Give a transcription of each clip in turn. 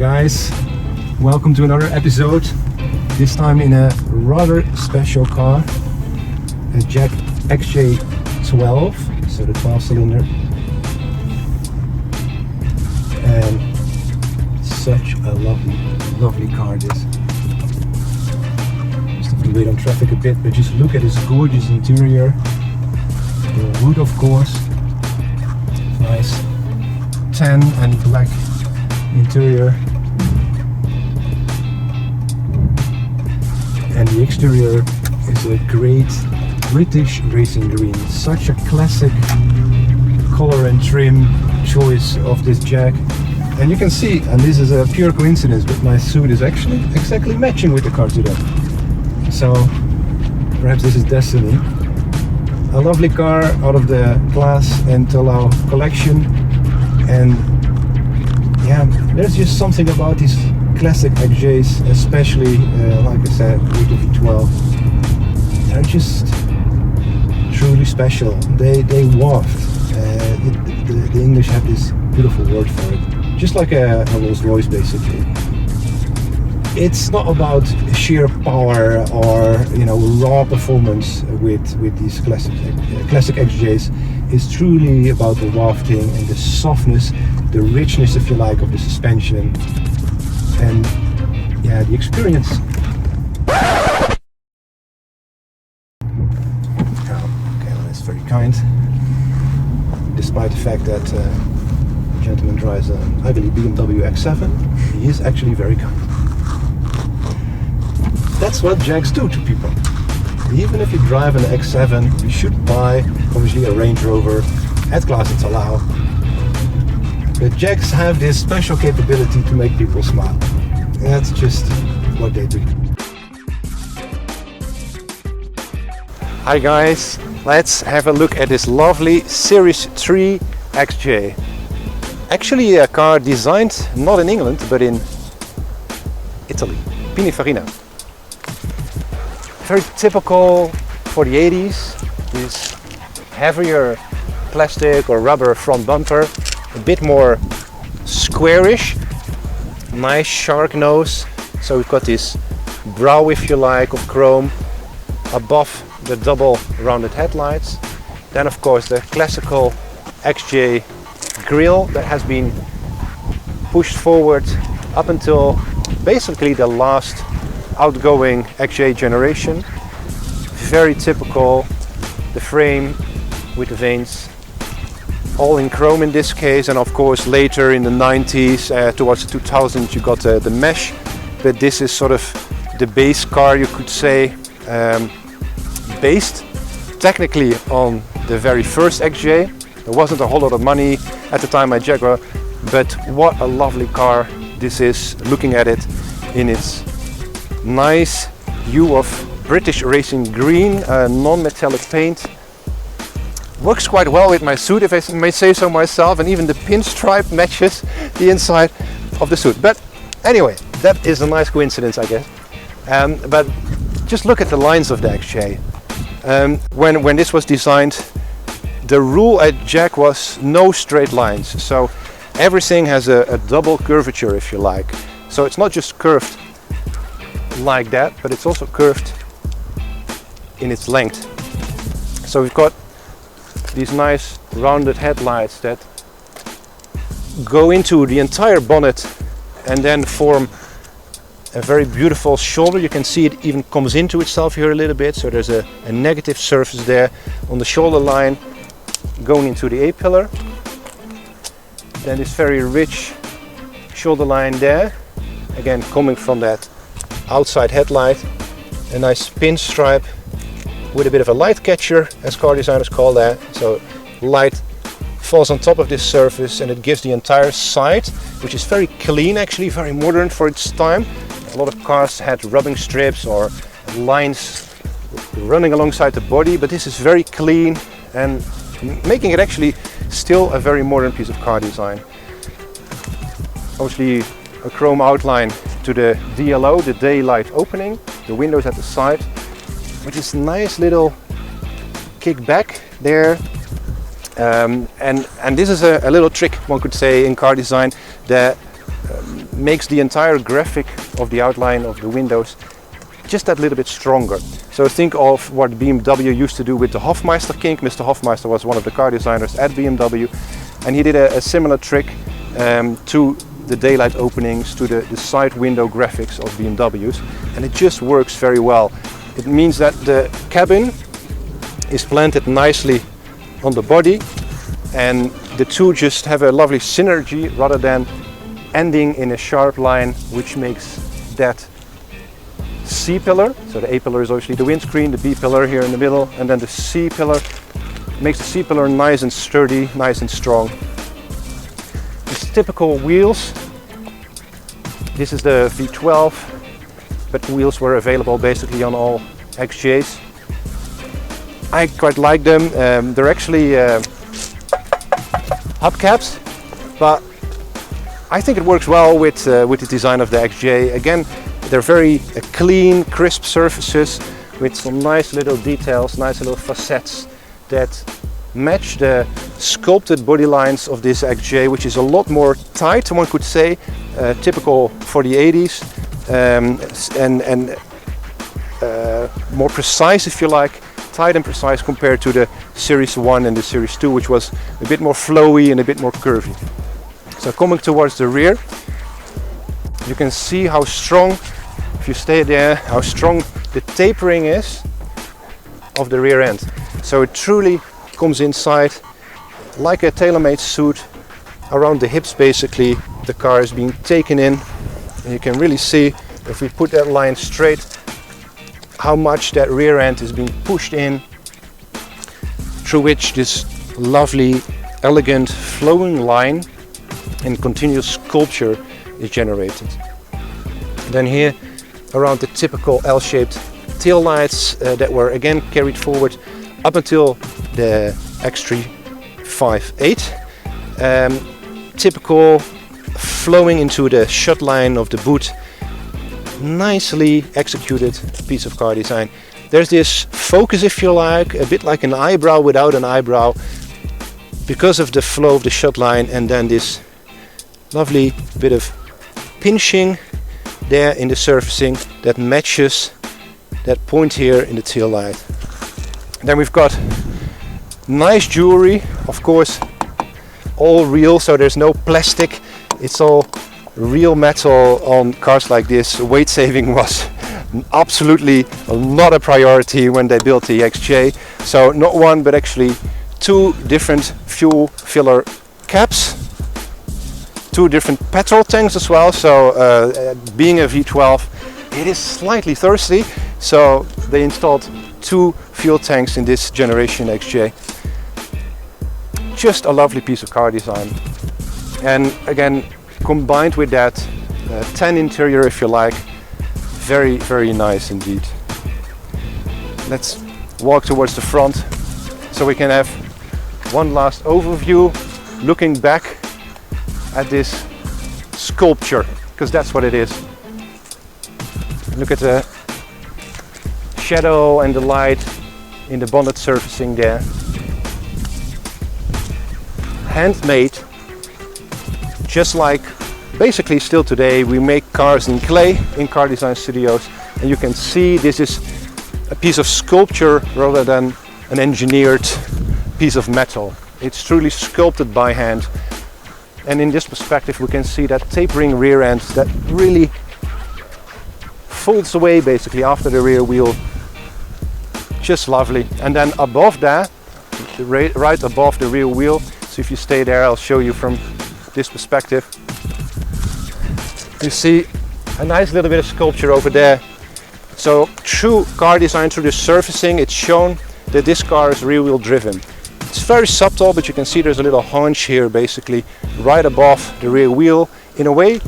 guys, welcome to another episode. This time in a rather special car, a Jaguar XJ12, so the 12 cylinder. And such a lovely car this. Just have to wait on traffic a bit, but just look at this gorgeous interior. The wood, of course, nice tan and black interior, and the exterior is a great British racing green. Such a classic color and trim choice of this Jag. And you can see, and this is a pure coincidence, but my suit is actually exactly matching with the car today. So perhaps this is destiny. A lovely car out of the Klaas and Terlouw collection. And yeah, there's just something about these classic XJs, especially like I said with the V12. They're just truly special. They waft. The English have this beautiful word for it, just like a Rolls Royce basically. It's not about sheer power or raw performance with these classic XJs. It's truly about the wafting and the softness, the richness, if you like, of the suspension, and yeah, the experience. Oh, okay, well, that's very kind. Despite the fact that the gentleman drives an, I believe, BMW X7, he is actually very kind. That's what Jags do to people. Even if you drive an X7, you should buy, obviously, a Range Rover at Klaas and Terlouw. But Jags have this special capability to make people smile. That's just what they do. Hi guys, let's have a look at this lovely Series 3 XJ. Actually a car designed not in England, but in Italy, Pininfarina. Very typical for the 80s, this heavier plastic or rubber front bumper, a bit more squarish, nice shark nose. So we've got this brow, if you like, of chrome above the double rounded headlights. Then of course the classical XJ grille that has been pushed forward up until basically the last outgoing XJ generation. Very typical, the frame with the veins all in chrome in this case, and of course later in the 90s towards the 2000s you got the mesh, but this is sort of the base car, you could say, based technically on the very first XJ. There wasn't a whole lot of money at the time at Jaguar, but what a lovely car this is, looking at it in its nice hue of British racing green, non-metallic paint. Works quite well with my suit, if I may say so myself, and even the pinstripe matches the inside of the suit. But anyway, that is a nice coincidence, I guess. But just look at the lines of the XJ. When this was designed, the rule at Jag was no straight lines. So everything has a double curvature, if you like. So it's not just curved like that, but it's also curved in its length. So we've got these nice rounded headlights that go into the entire bonnet and then form a very beautiful shoulder. You can see it even comes into itself here a little bit, so there's a negative surface there on the shoulder line going into the A-pillar. Then this very rich shoulder line there, again coming from that outside headlight, a nice pinstripe with a bit of a light catcher, as car designers call that. So light falls on top of this surface and it gives the entire side, which is very clean, actually very modern for its time. A lot of cars had rubbing strips or lines running alongside the body, but this is very clean and making it actually still a very modern piece of car design. Obviously a chrome outline to the DLO, the daylight opening, the windows at the side, with this nice little kick back there. And this is a little trick, one could say, in car design that makes the entire graphic of the outline of the windows just that little bit stronger. So think of what BMW used to do with the Hofmeister kink. Mr. Hofmeister was one of the car designers at BMW, and he did a similar trick to the daylight openings, to the side window graphics of BMWs, and it just works very well. It means that the cabin is planted nicely on the body, and the two just have a lovely synergy rather than ending in a sharp line, which makes that C-pillar, so the A-pillar is obviously the windscreen, the B-pillar here in the middle, and then the C-pillar makes the C-pillar nice and sturdy, nice and strong. These typical wheels, this is the V12, but the wheels were available basically on all XJs. I quite like them. They're actually hubcaps, but I think it works well with the design of the XJ. Again, they're very clean, crisp surfaces with some nice little details, nice little facets that match the sculpted body lines of this XJ, which is a lot more tight, one could say, typical for the 80s, and more precise, if you like, tight and precise compared to the Series 1 and the Series 2, which was a bit more flowy and a bit more curvy. So coming towards the rear, you can see how strong, if you stay there, how strong the tapering is of the rear end. So it truly comes inside like a tailor-made suit around the hips. Basically, the car is being taken in, and you can really see, if we put that line straight, how much that rear end is being pushed in, through which this lovely, elegant, flowing line and continuous sculpture is generated. Then here, around the typical L-shaped tail lights that were again carried forward up until the X358. Typical flowing into the shut line of the boot. Nicely executed piece of car design. There's this focus, if you like, a bit like an eyebrow without an eyebrow, because of the flow of the shut line, and then this lovely bit of pinching there in the surfacing that matches that point here in the tail light. Then we've got nice jewelry, of course, all real, so there's no plastic, it's all real metal on cars like this. Weight saving was absolutely not a priority when they built the XJ. So not one, but actually two different fuel filler caps, two different petrol tanks as well. So being a V12, it is slightly thirsty, so they installed two fuel tanks in this generation XJ. Just a lovely piece of car design, and again, combined with that tan interior, if you like, very, very nice indeed. Let's walk towards the front so we can have one last overview, looking back at this sculpture, because that's what it is. Look at the shadow and the light in the bonnet surfacing there. Handmade, just like basically still today we make cars in clay in car design studios, and you can see this is a piece of sculpture rather than an engineered piece of metal. It's truly sculpted by hand, and in this perspective we can see that tapering rear end that really folds away basically after the rear wheel. Just lovely. And then above that, right above the rear wheel, so if you stay there, I'll show you from this perspective. You see a nice little bit of sculpture over there. So through car design, through the surfacing, it's shown that this car is rear wheel driven. It's very subtle, but you can see there's a little haunch here basically right above the rear wheel, in a way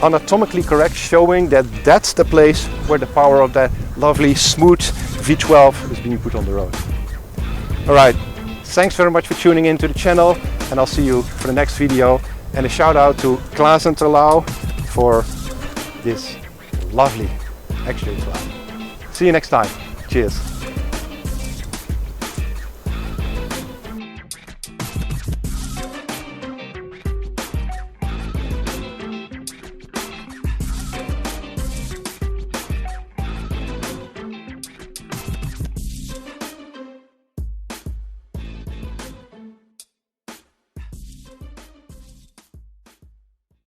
anatomically correct, showing that that's the place where the power of that lovely smooth V12 is being put on the road. Alright, thanks very much for tuning in to the channel, and I'll see you for the next video. And a shout out to Klaas and Terlouw for this lovely XJ12. See you next time. Cheers.